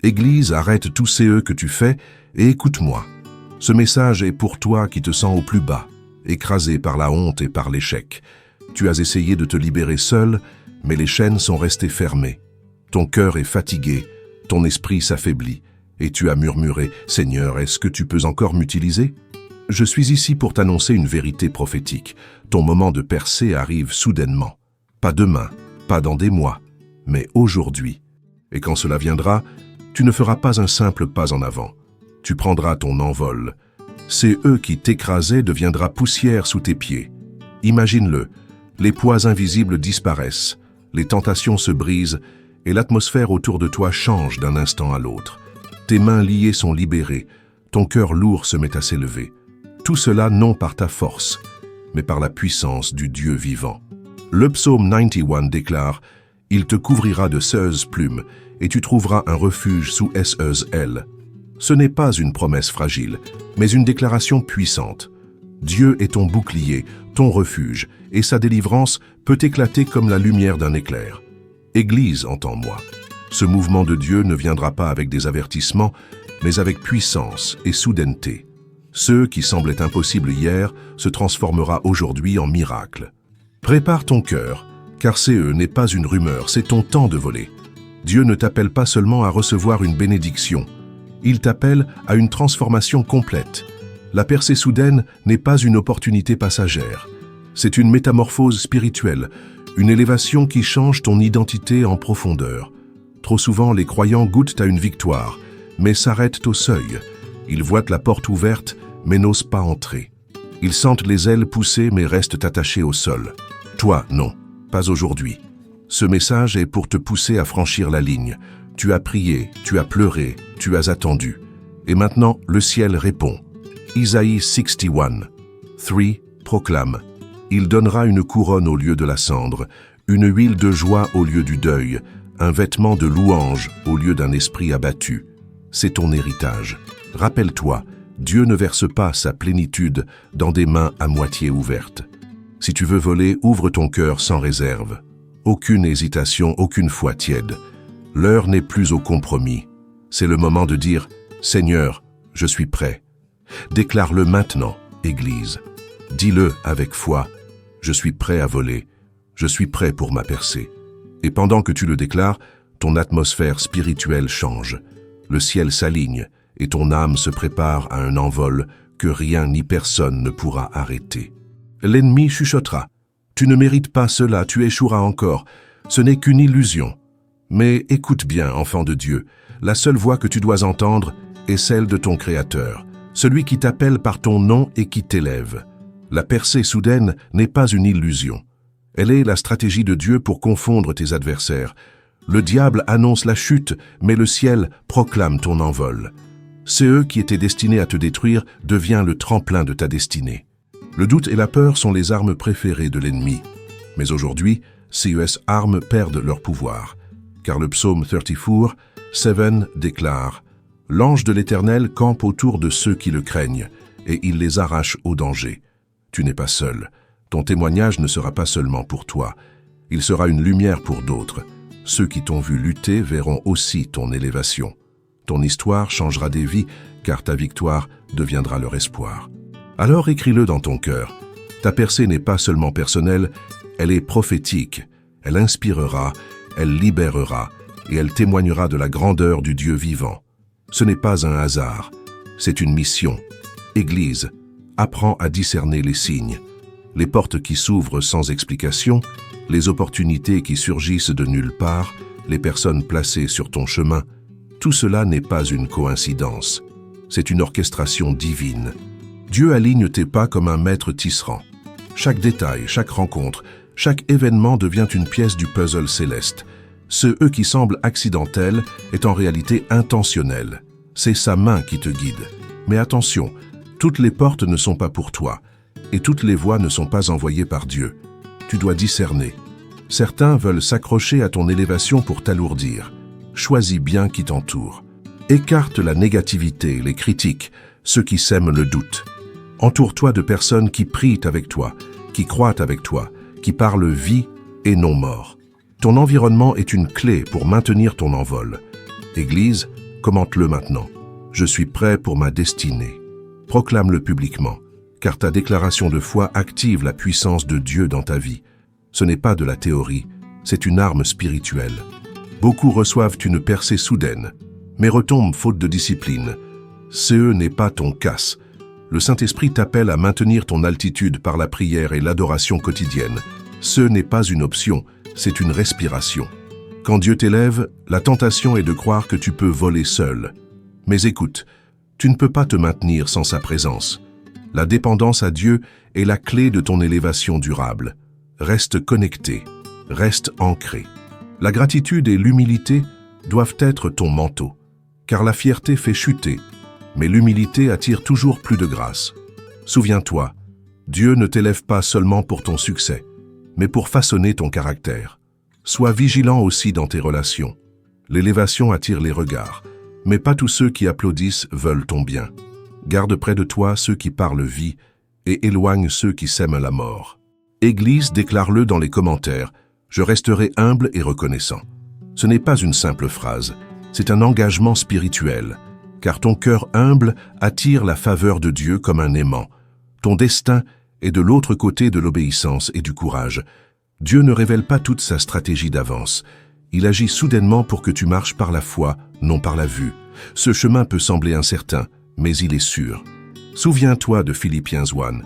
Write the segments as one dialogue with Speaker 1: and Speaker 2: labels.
Speaker 1: Église, arrête tous ces que tu fais et écoute-moi. Ce message est pour toi qui te sens au plus bas, écrasé par la honte et par l'échec. Tu as essayé de te libérer seul, mais les chaînes sont restées fermées. Ton cœur est fatigué, ton esprit s'affaiblit, et tu as murmuré « Seigneur, est-ce que tu peux encore m'utiliser ?» Je suis ici pour t'annoncer une vérité prophétique. Ton moment de percée arrive soudainement. Pas demain, pas dans des mois, mais aujourd'hui. Et quand cela viendra, tu ne feras pas un simple pas en avant. Tu prendras ton envol. C'est eux qui t'écrasaient deviendra poussière sous tes pieds. Imagine-le, les poids invisibles disparaissent, les tentations se brisent et l'atmosphère autour de toi change d'un instant à l'autre. Tes mains liées sont libérées, ton cœur lourd se met à s'élever. Tout cela non par ta force, mais par la puissance du Dieu vivant. Le psaume 91 déclare « Il te couvrira de seuses plumes, et tu trouveras un refuge sous seuses ailes. » Ce n'est pas une promesse fragile, mais une déclaration puissante. Dieu est ton bouclier, ton refuge, et sa délivrance peut éclater comme la lumière d'un éclair. Église, entends-moi. Ce mouvement de Dieu ne viendra pas avec des avertissements, mais avec puissance et soudaineté. Ce qui semblait impossible hier se transformera aujourd'hui en miracle. Prépare ton cœur, car n'est pas une rumeur, c'est ton temps de voler. Dieu ne t'appelle pas seulement à recevoir une bénédiction, il t'appelle à une transformation complète. La percée soudaine n'est pas une opportunité passagère. C'est une métamorphose spirituelle, une élévation qui change ton identité en profondeur. Trop souvent, les croyants goûtent à une victoire, mais s'arrêtent au seuil. Ils voient la porte ouverte, mais n'osent pas entrer. Ils sentent les ailes pousser, mais restent attachés au sol. Toi, non, pas aujourd'hui. Ce message est pour te pousser à franchir la ligne. Tu as prié, tu as pleuré, tu as attendu. Et maintenant, le ciel répond. Isaïe 61, 3 proclame « Il donnera une couronne au lieu de la cendre, une huile de joie au lieu du deuil, un vêtement de louange au lieu d'un esprit abattu. C'est ton héritage. Rappelle-toi, Dieu ne verse pas sa plénitude dans des mains à moitié ouvertes. Si tu veux voler, ouvre ton cœur sans réserve. Aucune hésitation, aucune foi tiède. L'heure n'est plus au compromis. C'est le moment de dire « Seigneur, je suis prêt ». Déclare-le maintenant, Église. Dis-le avec foi « Je suis prêt à voler. Je suis prêt pour ma percée ». Et pendant que tu le déclares, ton atmosphère spirituelle change. Le ciel s'aligne et ton âme se prépare à un envol que rien ni personne ne pourra arrêter. L'ennemi chuchotera. Tu ne mérites pas cela, tu échoueras encore. Ce n'est qu'une illusion. Mais écoute bien, enfant de Dieu, la seule voix que tu dois entendre est celle de ton Créateur, celui qui t'appelle par ton nom et qui t'élève. La percée soudaine n'est pas une illusion. Elle est la stratégie de Dieu pour confondre tes adversaires. Le diable annonce la chute, mais le ciel proclame ton envol. C'est eux qui étaient destinés à te détruire devient le tremplin de ta destinée. Le doute et la peur sont les armes préférées de l'ennemi. Mais aujourd'hui, ces armes perdent leur pouvoir. Car le psaume 34, 7 déclare « L'ange de l'Éternel campe autour de ceux qui le craignent, et il les arrache au danger. » Tu n'es pas seul. Ton témoignage ne sera pas seulement pour toi. Il sera une lumière pour d'autres. Ceux qui t'ont vu lutter verront aussi ton élévation. Ton histoire changera des vies, car ta victoire deviendra leur espoir. Alors écris-le dans ton cœur. Ta percée n'est pas seulement personnelle, elle est prophétique. Elle inspirera, elle libérera, et elle témoignera de la grandeur du Dieu vivant. Ce n'est pas un hasard, c'est une mission. Église, apprends à discerner les signes, les portes qui s'ouvrent sans explication, les opportunités qui surgissent de nulle part, les personnes placées sur ton chemin. Tout cela n'est pas une coïncidence, c'est une orchestration divine. Dieu aligne tes pas comme un maître tisserand. Chaque détail, chaque rencontre, chaque événement devient une pièce du puzzle céleste. Ce qui semble accidentel est en réalité intentionnel. C'est sa main qui te guide. Mais attention, toutes les portes ne sont pas pour toi, et toutes les voies ne sont pas envoyées par Dieu. Tu dois discerner. Certains veulent s'accrocher à ton élévation pour t'alourdir. Choisis bien qui t'entoure. Écarte la négativité, les critiques, ceux qui sèment le doute. Entoure-toi de personnes qui prient avec toi, qui croient avec toi, qui parlent vie et non mort. Ton environnement est une clé pour maintenir ton envol. Église, commente-le maintenant. Je suis prêt pour ma destinée. Proclame-le publiquement, car ta déclaration de foi active la puissance de Dieu dans ta vie. Ce n'est pas de la théorie, c'est une arme spirituelle. Beaucoup reçoivent une percée soudaine, mais retombent faute de discipline. Ce n'est pas ton casse. Le Saint-Esprit t'appelle à maintenir ton altitude par la prière et l'adoration quotidienne. Ce n'est pas une option, c'est une respiration. Quand Dieu t'élève, la tentation est de croire que tu peux voler seul. Mais écoute, tu ne peux pas te maintenir sans sa présence. La dépendance à Dieu est la clé de ton élévation durable. Reste connecté, reste ancré. La gratitude et l'humilité doivent être ton manteau, car la fierté fait chuter, mais l'humilité attire toujours plus de grâce. Souviens-toi, Dieu ne t'élève pas seulement pour ton succès, mais pour façonner ton caractère. Sois vigilant aussi dans tes relations. L'élévation attire les regards, mais pas tous ceux qui applaudissent veulent ton bien. Garde près de toi ceux qui parlent vie et éloigne ceux qui sèment la mort. Église, déclare-le dans les commentaires, je resterai humble et reconnaissant. Ce n'est pas une simple phrase, c'est un engagement spirituel, car ton cœur humble attire la faveur de Dieu comme un aimant. Ton destin est de l'autre côté de l'obéissance et du courage. Dieu ne révèle pas toute sa stratégie d'avance. Il agit soudainement pour que tu marches par la foi, non par la vue. Ce chemin peut sembler incertain, mais il est sûr. Souviens-toi de Philippiens 1.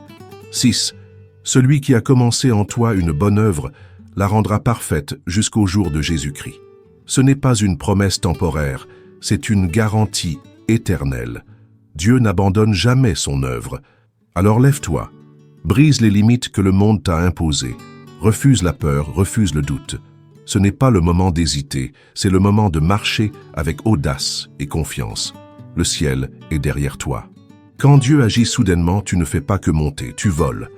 Speaker 1: 6. Celui qui a commencé en toi une bonne œuvre la rendra parfaite jusqu'au jour de Jésus-Christ. Ce n'est pas une promesse temporaire, c'est une garantie éternelle. Dieu n'abandonne jamais son œuvre. Alors lève-toi, brise les limites que le monde t'a imposées, refuse la peur, refuse le doute. Ce n'est pas le moment d'hésiter, c'est le moment de marcher avec audace et confiance. Le ciel est derrière toi. Quand Dieu agit soudainement, tu ne fais pas que monter, tu voles.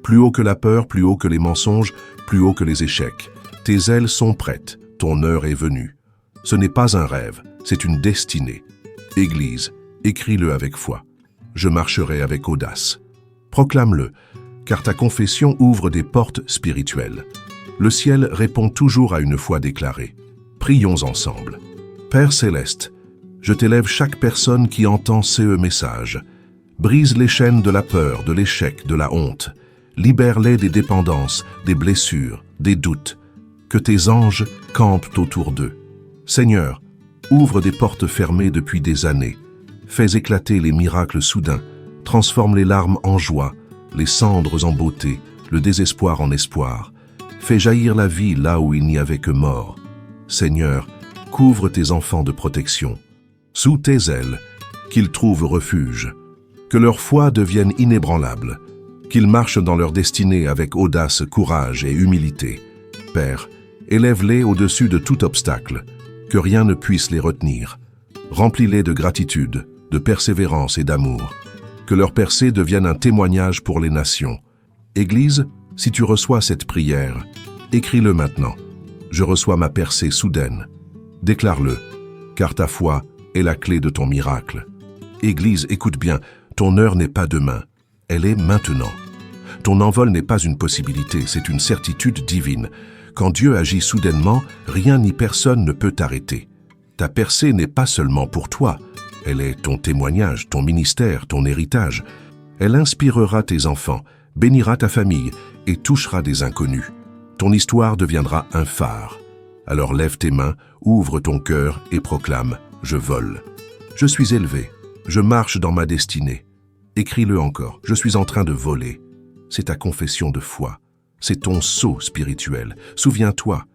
Speaker 1: Plus haut que la peur, plus haut que les mensonges, plus haut que les échecs. Tes ailes sont prêtes, ton heure est venue. Ce n'est pas un rêve, c'est une destinée. Église, écris-le avec foi. Je marcherai avec audace. Proclame-le, car ta confession ouvre des portes spirituelles. Le ciel répond toujours à une foi déclarée. Prions ensemble. Père céleste, je t'élève chaque personne qui entend ce message. Brise les chaînes de la peur, de l'échec, de la honte. Libère-les des dépendances, des blessures, des doutes. Que tes anges campent autour d'eux. Seigneur, ouvre des portes fermées depuis des années. Fais éclater les miracles soudains. Transforme les larmes en joie, les cendres en beauté, le désespoir en espoir. Fais jaillir la vie là où il n'y avait que mort. Seigneur, couvre tes enfants de protection. Sous tes ailes, qu'ils trouvent refuge. Que leur foi devienne inébranlable. Qu'ils marchent dans leur destinée avec audace, courage et humilité. Père, élève-les au-dessus de tout obstacle, que rien ne puisse les retenir. Remplis-les de gratitude, de persévérance et d'amour. Que leur percée devienne un témoignage pour les nations. Église, si tu reçois cette prière, écris-le maintenant. Je reçois ma percée soudaine. Déclare-le, car ta foi est la clé de ton miracle. Église, écoute bien, ton heure n'est pas demain, elle est maintenant. Ton envol n'est pas une possibilité, c'est une certitude divine. Quand Dieu agit soudainement, rien ni personne ne peut t'arrêter. Ta percée n'est pas seulement pour toi, elle est ton témoignage, ton ministère, ton héritage. Elle inspirera tes enfants, bénira ta famille et touchera des inconnus. Ton histoire deviendra un phare. Alors lève tes mains, ouvre ton cœur et proclame « Je vole ». Je suis élevé, je marche dans ma destinée. Écris-le encore, je suis en train de voler. C'est ta confession de foi, c'est ton saut spirituel. Souviens-toi,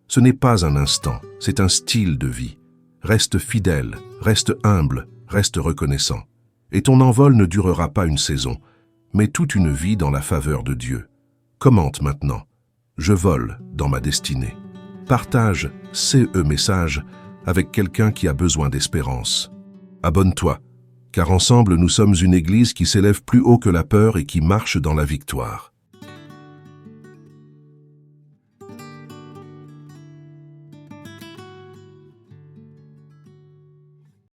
Speaker 1: ce n'est pas un instant, c'est un style de vie. Reste fidèle, reste humble, reste reconnaissant. Et ton envol ne durera pas une saison, mais toute une vie dans la faveur de Dieu. Commente maintenant. Je vole dans ma destinée. Partage ces messages avec quelqu'un qui a besoin d'espérance. Abonne-toi, car ensemble nous sommes une église qui s'élève plus haut que la peur et qui marche dans la victoire.